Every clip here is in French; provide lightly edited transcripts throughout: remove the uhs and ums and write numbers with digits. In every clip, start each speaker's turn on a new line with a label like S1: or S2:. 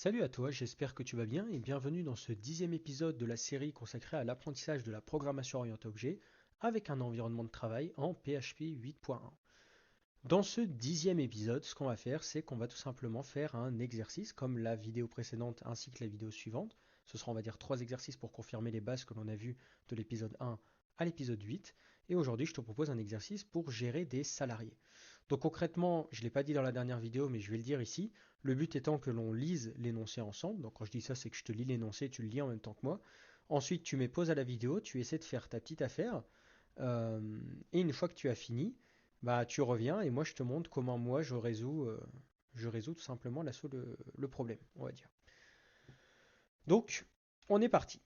S1: Salut à toi, j'espère que tu vas bien et bienvenue dans ce 10e épisode de la série consacrée à l'apprentissage de la programmation orientée objet avec un environnement de travail en PHP 8.1. Dans ce 10e épisode, ce qu'on va faire, c'est qu'on va tout simplement faire un exercice comme la vidéo précédente ainsi que la vidéo suivante. Ce sera, on va dire, 3 exercices pour confirmer les bases que l'on a vues de l'épisode 1 à l'épisode 8. Et aujourd'hui, je te propose un exercice pour gérer des salariés. Donc concrètement, je ne l'ai pas dit dans la dernière vidéo, mais je vais le dire ici. Le but étant que l'on lise l'énoncé ensemble. Donc quand je dis ça, c'est que je te lis l'énoncé, tu le lis en même temps que moi. Ensuite, tu mets pause à la vidéo, tu essaies de faire ta petite affaire. euh, et une fois que tu as fini, bah, tu reviens et moi je te montre comment moi je résous tout simplement le problème, on va dire. Donc, on est parti.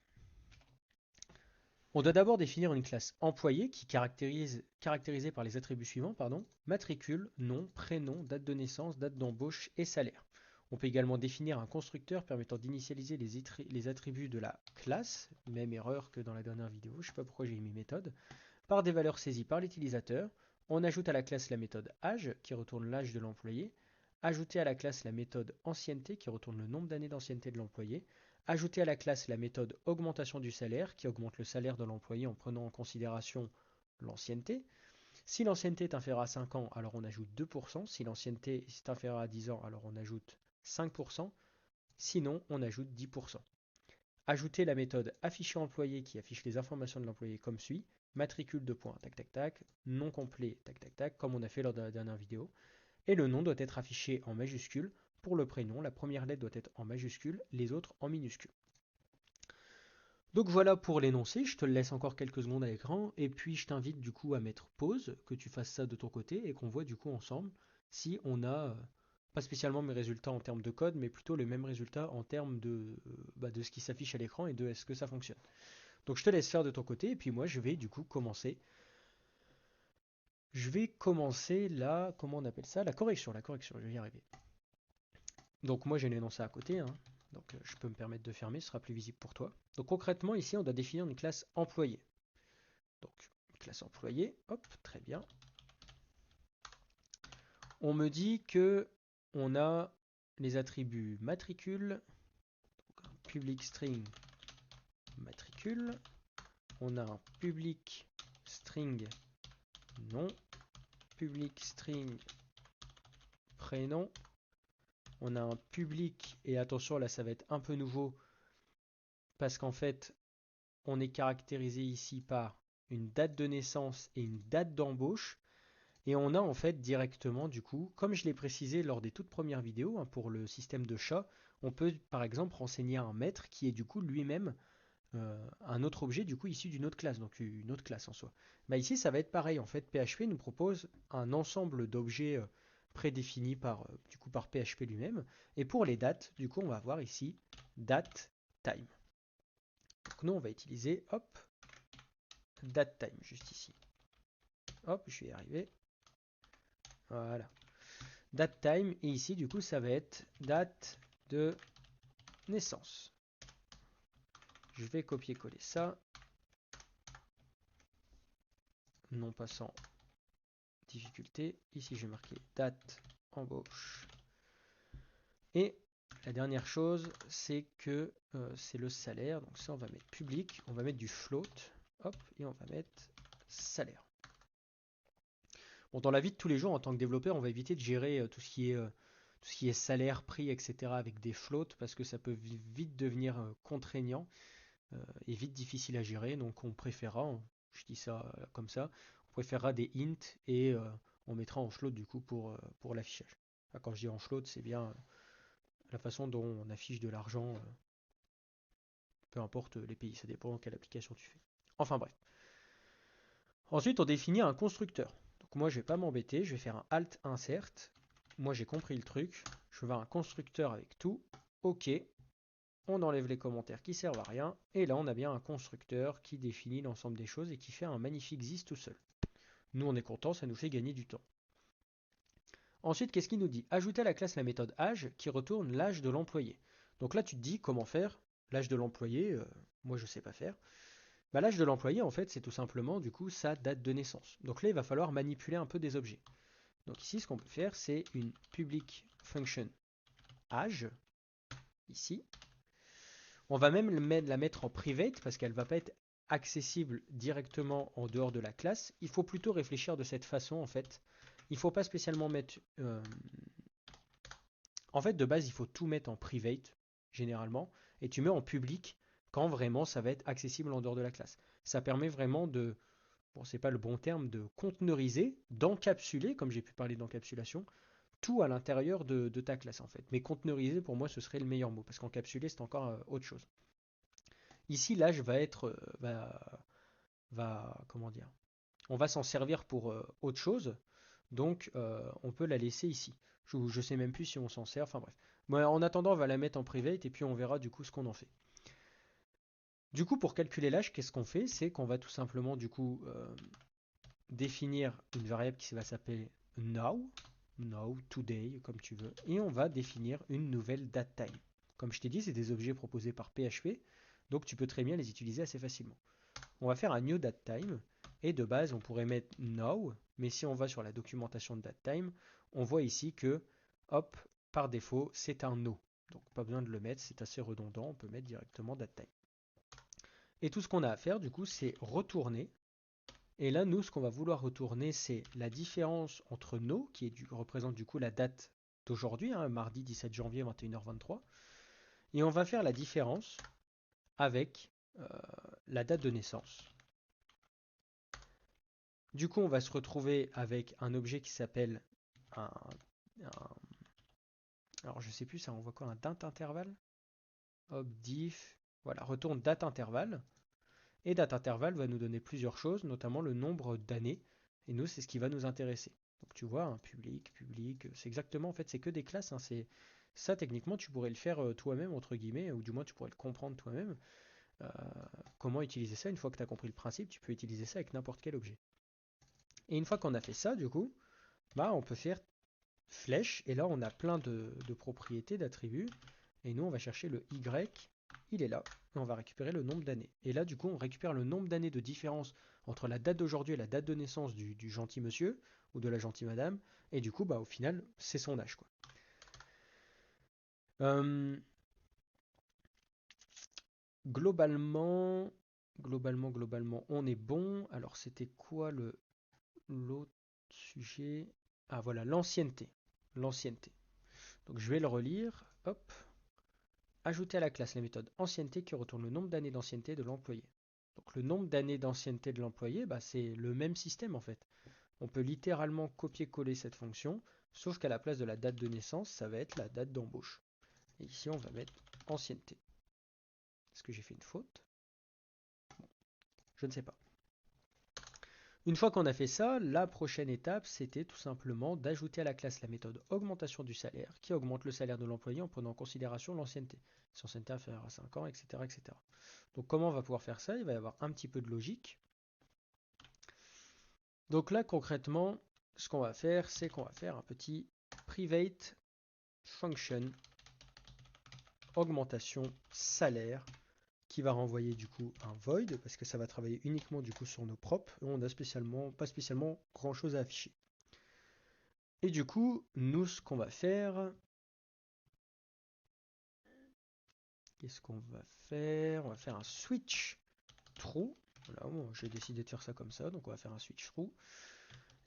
S1: On doit d'abord définir une classe employé qui caractérisée par les attributs suivants, pardon, matricule, nom, prénom, date de naissance, date d'embauche et salaire. On peut également définir un constructeur permettant d'initialiser les attributs de la classe, même erreur que dans la dernière vidéo, je ne sais pas pourquoi j'ai mis méthode, par des valeurs saisies par l'utilisateur. On ajoute à la classe la méthode âge qui retourne l'âge de l'employé. Ajouter à la classe la méthode ancienneté qui retourne le nombre d'années d'ancienneté de l'employé. Ajouter à la classe la méthode augmentation du salaire qui augmente le salaire de l'employé en prenant en considération l'ancienneté. Si l'ancienneté est inférieure à 5 ans, alors on ajoute 2%. Si l'ancienneté est inférieure à 10 ans, alors on ajoute 5%. Sinon, on ajoute 10%. Ajouter la méthode afficher employé qui affiche les informations de l'employé comme suit. Matricule de points, tac tac tac, nom complet, tac tac tac, comme on a fait lors de la dernière vidéo. Et le nom doit être affiché en majuscule. Pour le prénom, la première lettre doit être en majuscule, les autres en minuscule. Donc voilà pour l'énoncé, je te le laisse encore quelques secondes à l'écran, et puis je t'invite du coup à mettre pause, que tu fasses ça de ton côté, et qu'on voit du coup ensemble si on a, pas spécialement mes résultats en termes de code, mais plutôt les mêmes résultats en termes de ce qui s'affiche à l'écran et de est-ce que ça fonctionne. Donc je te laisse faire de ton côté, et puis moi je vais du coup commencer. Je vais commencer la, comment on appelle ça? La correction, je vais y arriver. Donc moi j'ai l'énoncé à côté, hein. Donc je peux me permettre de fermer, ce sera plus visible pour toi. Donc concrètement ici on doit définir une classe employée. Donc une classe employée, hop, très bien. On me dit que on a les attributs matricule, donc un public string matricule, on a un public string nom, public string prénom, on a un public, et attention là ça va être un peu nouveau, parce qu'en fait on est caractérisé ici par une date de naissance et une date d'embauche. Et on a en fait directement, du coup, comme je l'ai précisé lors des toutes premières vidéos, hein, pour le système de chat, on peut par exemple renseigner un maître qui est du coup lui-même un autre objet du coup issu d'une autre classe, donc une autre classe en soi. Bah ici ça va être pareil, en fait PHP nous propose un ensemble d'objets prédéfinis par PHP lui-même. Et pour les dates, du coup on va voir ici date time. Donc nous on va utiliser hop date time juste ici. Hop, je vais y arriver. Voilà. Date time, et ici du coup ça va être date de naissance. Je vais copier-coller ça, non passant difficulté. Ici je vais marquer date embauche. Et la dernière chose, c'est que c'est le salaire. Donc ça on va mettre public, on va mettre du float, hop, et on va mettre salaire. Bon, dans la vie de tous les jours en tant que développeur, on va éviter de gérer tout ce qui est salaire, prix, etc. avec des floats parce que ça peut vite devenir contraignant est vite difficile à gérer, donc on préférera, je dis ça comme ça, on préférera des int et on mettra en float du coup pour l'affichage. Quand je dis en float, c'est bien la façon dont on affiche de l'argent, peu importe les pays, ça dépend quelle application tu fais. Enfin bref. Ensuite, on définit un constructeur. Donc moi, je vais pas m'embêter, je vais faire un alt insert. Moi, j'ai compris le truc. Je veux un constructeur avec tout. OK. On enlève les commentaires qui servent à rien, et là on a bien un constructeur qui définit l'ensemble des choses et qui fait un magnifique this tout seul. Nous on est content, ça nous fait gagner du temps. Ensuite, qu'est-ce qu'il nous dit? Ajouter à la classe la méthode âge qui retourne l'âge de l'employé. Donc là tu te dis comment faire l'âge de l'employé, moi je sais pas faire. Bah, l'âge de l'employé en fait c'est tout simplement du coup sa date de naissance. Donc là il va falloir manipuler un peu des objets. Donc ici ce qu'on peut faire c'est une public function âge ici. On va même la mettre en private parce qu'elle ne va pas être accessible directement en dehors de la classe. Il faut plutôt réfléchir de cette façon en fait. Il ne faut pas spécialement mettre... En fait, de base, il faut tout mettre en private, généralement, et tu mets en public quand vraiment ça va être accessible en dehors de la classe. Ça permet vraiment de, bon, c'est pas le bon terme, de conteneuriser, d'encapsuler, comme j'ai pu parler d'encapsulation, tout à l'intérieur de ta classe en fait. Mais conteneuriser, pour moi, ce serait le meilleur mot, parce qu'encapsuler, c'est encore autre chose. Ici, l'âge va être, comment dire, on va s'en servir pour autre chose, donc on peut la laisser ici. Je ne sais même plus si on s'en sert, enfin bref. Bon, en attendant, on va la mettre en private et puis on verra du coup ce qu'on en fait. Du coup, pour calculer l'âge, qu'est-ce qu'on fait? C'est qu'on va tout simplement du coup définir une variable qui va s'appeler now, today, comme tu veux, et on va définir une nouvelle date time. Comme je t'ai dit, c'est des objets proposés par PHP, donc tu peux très bien les utiliser assez facilement. On va faire un new datetime, et de base, on pourrait mettre now, mais si on va sur la documentation de datetime, on voit ici que, hop, par défaut, c'est un no. Donc pas besoin de le mettre, c'est assez redondant, on peut mettre directement datetime. Et tout ce qu'on a à faire, du coup, c'est retourner. Et là, nous, ce qu'on va vouloir retourner, c'est la différence entre no, qui représente du coup la date d'aujourd'hui, hein, mardi 17 janvier 21h23, et on va faire la différence avec la date de naissance. Du coup, on va se retrouver avec un objet qui s'appelle un, alors je sais plus, ça envoie quoi, un date intervalle? Hop, diff, voilà, retourne date intervalle. Et date intervalle va nous donner plusieurs choses, notamment le nombre d'années. Et nous, c'est ce qui va nous intéresser. Donc tu vois, un public, c'est exactement, en fait, c'est que des classes. Hein, c'est ça, techniquement, tu pourrais le faire toi-même, entre guillemets, ou du moins tu pourrais le comprendre toi-même. Euh, Comment utiliser ça? Une fois que tu as compris le principe, tu peux utiliser ça avec n'importe quel objet. Et une fois qu'on a fait ça, du coup, bah, on peut faire flèche. Et là, on a plein de propriétés, d'attributs. Et nous, on va chercher le Y. Il est là. Et on va récupérer le nombre d'années. Et là, du coup, on récupère le nombre d'années de différence entre la date d'aujourd'hui et la date de naissance du gentil monsieur ou de la gentille madame. Et du coup, bah, au final, c'est son âge, quoi. Euh, globalement, globalement, on est bon. Alors, c'était quoi l'autre sujet? Ah, voilà, l'ancienneté. L'ancienneté. Donc, je vais le relire. Hop. Ajouter à la classe la méthode ancienneté qui retourne le nombre d'années d'ancienneté de l'employé. Donc le nombre d'années d'ancienneté de l'employé, bah, c'est le même système en fait. On peut littéralement copier-coller cette fonction, sauf qu'à la place de la date de naissance, ça va être la date d'embauche. Et ici, on va mettre ancienneté. Est-ce que j'ai fait une faute? Bon, je ne sais pas. Une fois qu'on a fait ça, la prochaine étape, c'était tout simplement d'ajouter à la classe la méthode augmentation du salaire, qui augmente le salaire de l'employé en prenant en considération l'ancienneté. Si l'ancienneté inférieure à 5 ans, etc., etc. Donc comment on va pouvoir faire ça? Il va y avoir un petit peu de logique. Donc là, concrètement, ce qu'on va faire, c'est qu'on va faire un petit private function augmentation salaire qui va renvoyer du coup un void parce que ça va travailler uniquement du coup sur nos propres et on n'a pas spécialement grand chose à afficher. Et du coup, nous ce qu'on va faire, qu'est-ce qu'on va faire? On va faire un switch true. Voilà, bon, j'ai décidé de faire ça comme ça, donc on va faire un switch true.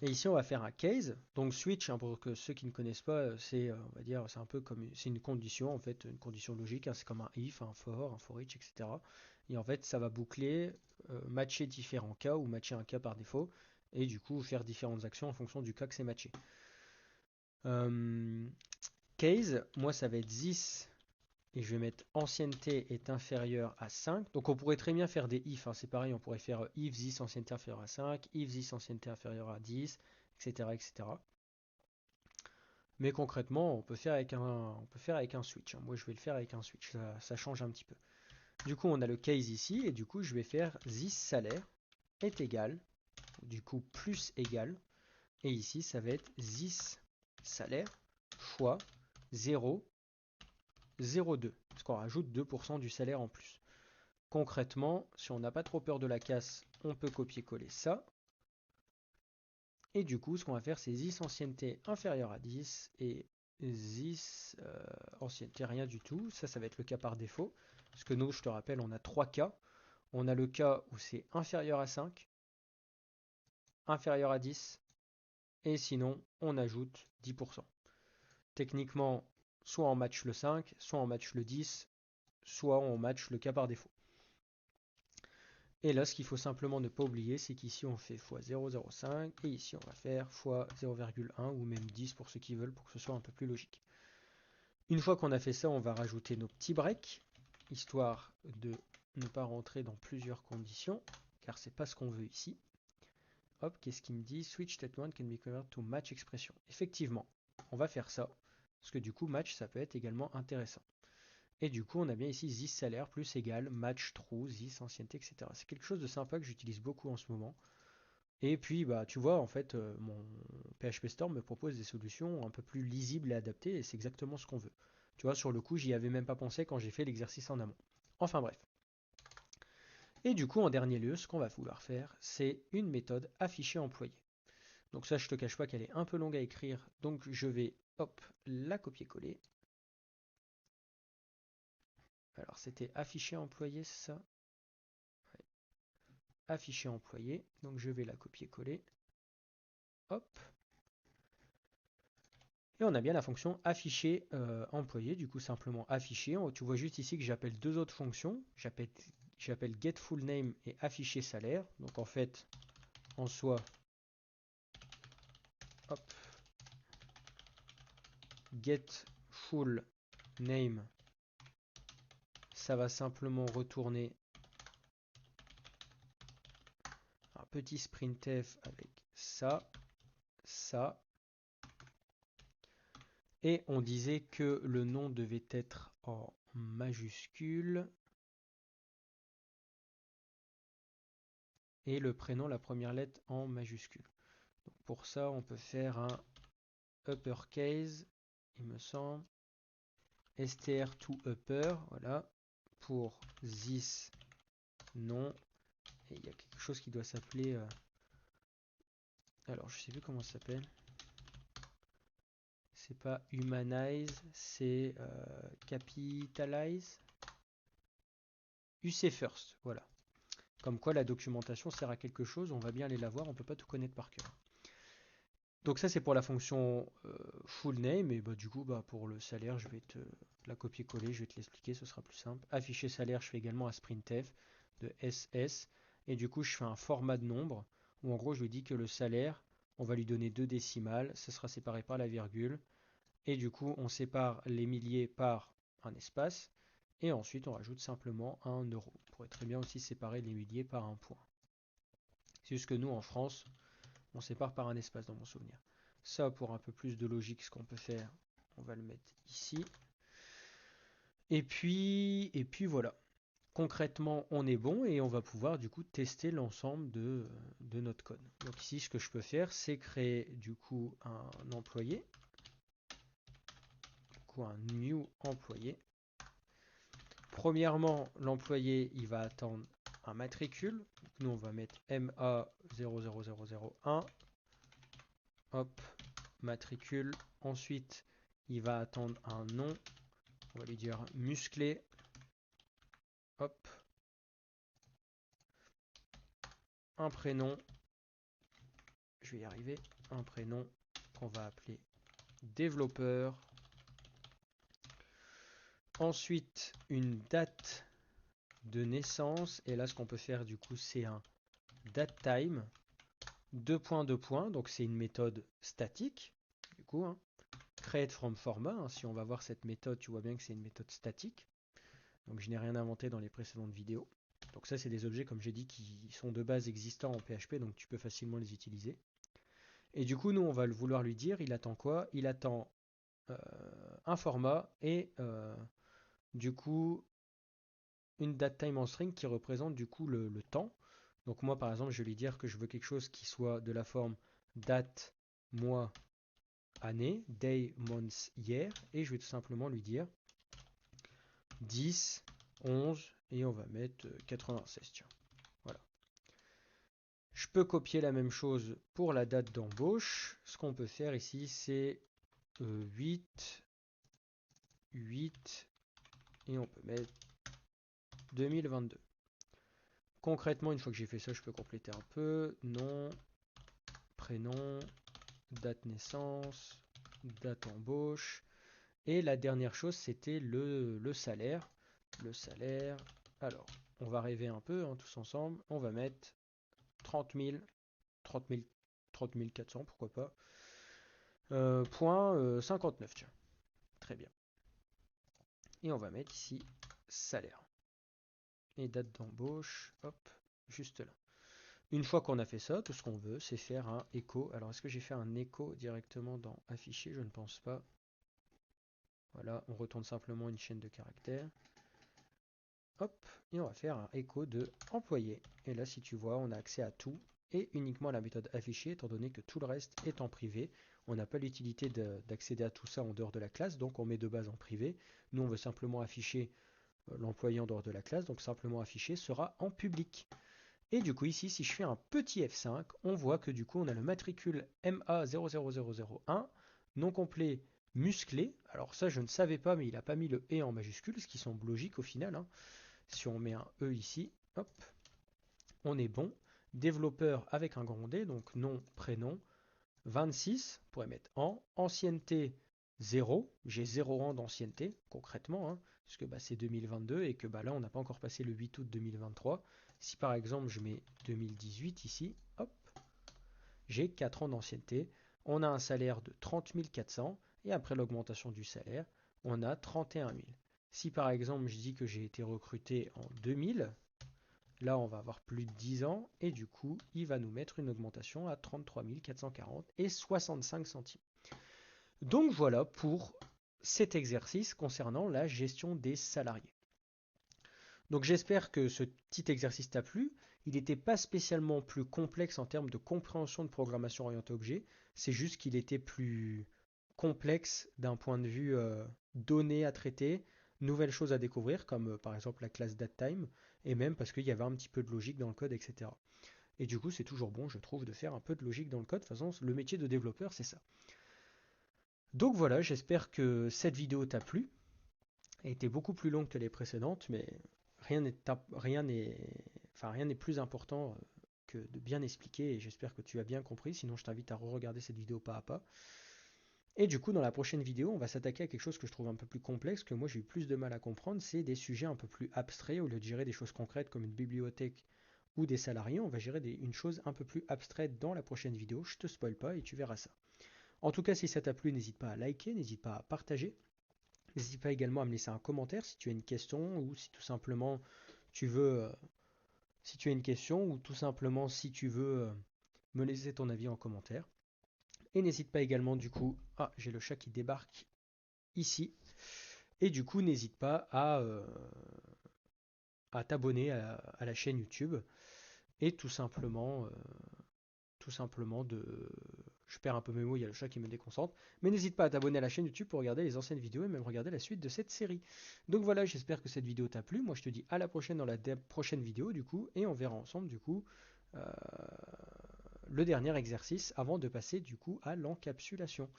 S1: Et ici, on va faire un case. Donc switch, hein, pour que ceux qui ne connaissent pas, c'est, on va dire, c'est un peu comme, c'est une condition, en fait, une condition logique. Hein, c'est comme un if, un for each, etc. Et en fait, ça va boucler, matcher différents cas ou matcher un cas par défaut, et du coup faire différentes actions en fonction du cas que c'est matché. Case, moi, ça va être this. Et je vais mettre ancienneté est inférieure à 5. Donc on pourrait très bien faire des if, hein, c'est pareil, on pourrait faire if this ancienneté inférieure à 5, if this ancienneté inférieure à 10, etc., etc. Mais concrètement, on peut faire avec un switch. Hein. Moi, je vais le faire avec un switch, ça change un petit peu. Du coup, on a le case ici, et du coup, je vais faire this salaire est égal, du coup, plus égal, et ici, ça va être this salaire fois 0,02, parce qu'on rajoute 2% du salaire en plus. Concrètement, si on n'a pas trop peur de la casse, on peut copier-coller ça. Et du coup, ce qu'on va faire, c'est 10 ancienneté inférieure à 10 et this ancienneté, rien du tout. Ça va être le cas par défaut. Parce que nous, je te rappelle, on a 3 cas. On a le cas où c'est inférieur à 5, inférieur à 10, et sinon, on ajoute 10%. Techniquement, soit on match le 5, soit on match le 10, soit on match le cas par défaut. Et là, ce qu'il faut simplement ne pas oublier, c'est qu'ici on fait x 0,05 et ici on va faire x 0,1 ou même 10 pour ceux qui veulent, pour que ce soit un peu plus logique. Une fois qu'on a fait ça, on va rajouter nos petits breaks, histoire de ne pas rentrer dans plusieurs conditions, car c'est pas ce qu'on veut ici. Hop, qu'est-ce qu'il me dit? Switch statement can be converted to match expression. Effectivement, on va faire ça, parce que du coup match ça peut être également intéressant. Et du coup, on a bien ici this salaire plus égal match true, this ancienneté, etc. C'est quelque chose de sympa que j'utilise beaucoup en ce moment. Et puis, bah, tu vois, en fait, mon PHP Storm me propose des solutions un peu plus lisibles et adaptées, et c'est exactement ce qu'on veut. Tu vois, sur le coup, j'y avais même pas pensé quand j'ai fait l'exercice en amont. Enfin bref. Et du coup, en dernier lieu, ce qu'on va vouloir faire, c'est une méthode afficher employé. Donc ça, je te cache pas qu'elle est un peu longue à écrire, donc je vais, hop, la copier-coller. Alors, c'était afficher employé, c'est ça? Ouais. Afficher employé, donc je vais la copier-coller. Hop. Et on a bien la fonction afficher employé, du coup simplement afficher. Tu vois juste ici que j'appelle deux autres fonctions. J'appelle getFullName et afficher salaire. Donc en fait, en soi, hop, getFullName, ça va simplement retourner un petit sprintf avec ça, ça. Et on disait que le nom devait être en majuscule. Et le prénom, la première lettre en majuscule. Donc pour ça, on peut faire un uppercase, il me semble. str to upper, voilà. Pour this nom. Et il y a quelque chose qui doit s'appeler... alors, je sais plus comment ça s'appelle. C'est pas humanize, c'est capitalize. UC first, voilà. Comme quoi la documentation sert à quelque chose, on va bien aller la voir, on peut pas tout connaître par cœur. Donc ça c'est pour la fonction full name, et bah, du coup bah, pour le salaire je vais te la copier-coller, je vais te l'expliquer, ce sera plus simple. Afficher salaire, je fais également un sprintf de SS, et du coup je fais un format de nombre, où en gros je lui dis que le salaire, on va lui donner 2 décimales, ça sera séparé par la virgule, et du coup on sépare les milliers par un espace, et ensuite on rajoute simplement un euro. On pourrait très bien aussi séparer les milliers par un point. C'est juste que nous en France, on sépare par un espace dans mon souvenir. Ça, pour un peu plus de logique, ce qu'on peut faire, on va le mettre ici. Et puis voilà. Concrètement, on est bon et on va pouvoir du coup tester l'ensemble de notre code. Donc ici, ce que je peux faire, c'est créer du coup un employé. Du coup, un new employé. Premièrement, l'employé, il va attendre un matricule. Donc, nous, on va mettre MA00001. Hop, matricule. Ensuite, il va attendre un nom. On va lui dire musclé. Hop. Un prénom. Je vais y arriver. Un prénom qu'on va appeler développeur. Ensuite, une date de naissance. Et là, ce qu'on peut faire du coup, c'est un datetime. 2 points. Donc, c'est une méthode statique. Du coup, hein. Create from format. Hein. Si on va voir cette méthode, tu vois bien que c'est une méthode statique. Donc, je n'ai rien inventé dans les précédentes vidéos. Donc ça, c'est des objets, comme j'ai dit, qui sont de base existants en PHP, donc tu peux facilement les utiliser. Et du coup, nous, on va vouloir lui dire, il attend quoi? Il attend un format et du coup, une datetime en string qui représente du coup le temps. Donc moi, par exemple, je vais lui dire que je veux quelque chose qui soit de la forme date, mois, année, day, month, year, et je vais tout simplement lui dire 10, 11, et on va mettre 96, tiens. Voilà. Je peux copier la même chose pour la date d'embauche. Ce qu'on peut faire ici, c'est 8, 8, et on peut mettre 2022. Concrètement, une fois que j'ai fait ça, je peux compléter un peu. Nom, prénom, date naissance, date embauche. Et la dernière chose, c'était le salaire. Le salaire, alors, on va rêver un peu, hein, tous ensemble. On va mettre 30 000, 30 000, 30 400, pourquoi pas. Point 59, tiens. Très bien. Et on va mettre ici salaire. Et date d'embauche, hop, juste là. Une fois qu'on a fait ça, tout ce qu'on veut, c'est faire un écho. Alors, est-ce que j'ai fait un écho directement dans afficher? Je ne pense pas. Voilà, on retourne simplement une chaîne de caractères. Hop, et on va faire un écho de employé. Et là, si tu vois, on a accès à tout et uniquement à la méthode afficher, étant donné que tout le reste est en privé. On n'a pas l'utilité d'accéder à tout ça en dehors de la classe, donc on met de base en privé. Nous, on veut simplement afficher l'employé en dehors de la classe, donc simplement afficher sera en public. Et du coup, ici, si je fais un petit F5, on voit que du coup, on a le matricule MA00001, nom complet musclé. Alors ça, je ne savais pas, mais il n'a pas mis le E en majuscule, ce qui semble logique au final, hein. Si on met un E ici, hop, on est bon. Développeur avec un grand D, donc nom, prénom. 26, on pourrait mettre en. Ancienneté 0, j'ai 0 ans d'ancienneté, concrètement, hein, puisque bah, c'est 2022 et que bah, là, on n'a pas encore passé le 8 août 2023. Si par exemple, je mets 2018 ici, hop, j'ai 4 ans d'ancienneté. On a un salaire de 30 400 et après l'augmentation du salaire, on a 31 000. Si par exemple, je dis que j'ai été recruté en 2000, là, on va avoir plus de 10 ans et du coup, il va nous mettre une augmentation à 33 440 et 65 centimes. Donc voilà pour cet exercice concernant la gestion des salariés. Donc j'espère que ce petit exercice t'a plu. Il n'était pas spécialement plus complexe en termes de compréhension de programmation orientée objet. C'est juste qu'il était plus complexe d'un point de vue données à traiter, nouvelles choses à découvrir, comme par exemple la classe datetime, et même parce qu'il y avait un petit peu de logique dans le code, etc. Et du coup, c'est toujours bon, je trouve, de faire un peu de logique dans le code. De toute façon, le métier de développeur, c'est ça. Donc voilà, j'espère que cette vidéo t'a plu. Elle était beaucoup plus longue que les précédentes, mais rien n'est rien n'est enfin, rien n'est plus important que de bien expliquer et j'espère que tu as bien compris. Sinon, je t'invite à re-regarder cette vidéo pas à pas. Et du coup, dans la prochaine vidéo, on va s'attaquer à quelque chose que je trouve un peu plus complexe, que moi j'ai eu plus de mal à comprendre, c'est des sujets un peu plus abstraits. Au lieu de gérer des choses concrètes comme une bibliothèque ou des salariés, on va gérer une chose un peu plus abstraite dans la prochaine vidéo. Je te spoil pas et tu verras ça. En tout cas, si ça t'a plu, n'hésite pas à liker, n'hésite pas à partager. N'hésite pas également à me laisser un commentaire si tu as une question ou si tout simplement tu veux, si tu as une question ou tout simplement si tu veux me laisser ton avis en commentaire. Et n'hésite pas également du coup, ah j'ai le chat qui débarque ici, et du coup n'hésite pas à t'abonner à la chaîne YouTube et tout simplement de... Je perds un peu mes mots, il y a le chat qui me déconcentre. Mais n'hésite pas à t'abonner à la chaîne YouTube pour regarder les anciennes vidéos et même regarder la suite de cette série. Donc voilà, j'espère que cette vidéo t'a plu. Moi je te dis à la prochaine dans la prochaine vidéo du coup. Et on verra ensemble du coup euh, le dernier exercice avant de passer du coup à l'encapsulation.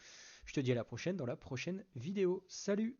S1: Je te dis à la prochaine dans la prochaine vidéo. Salut!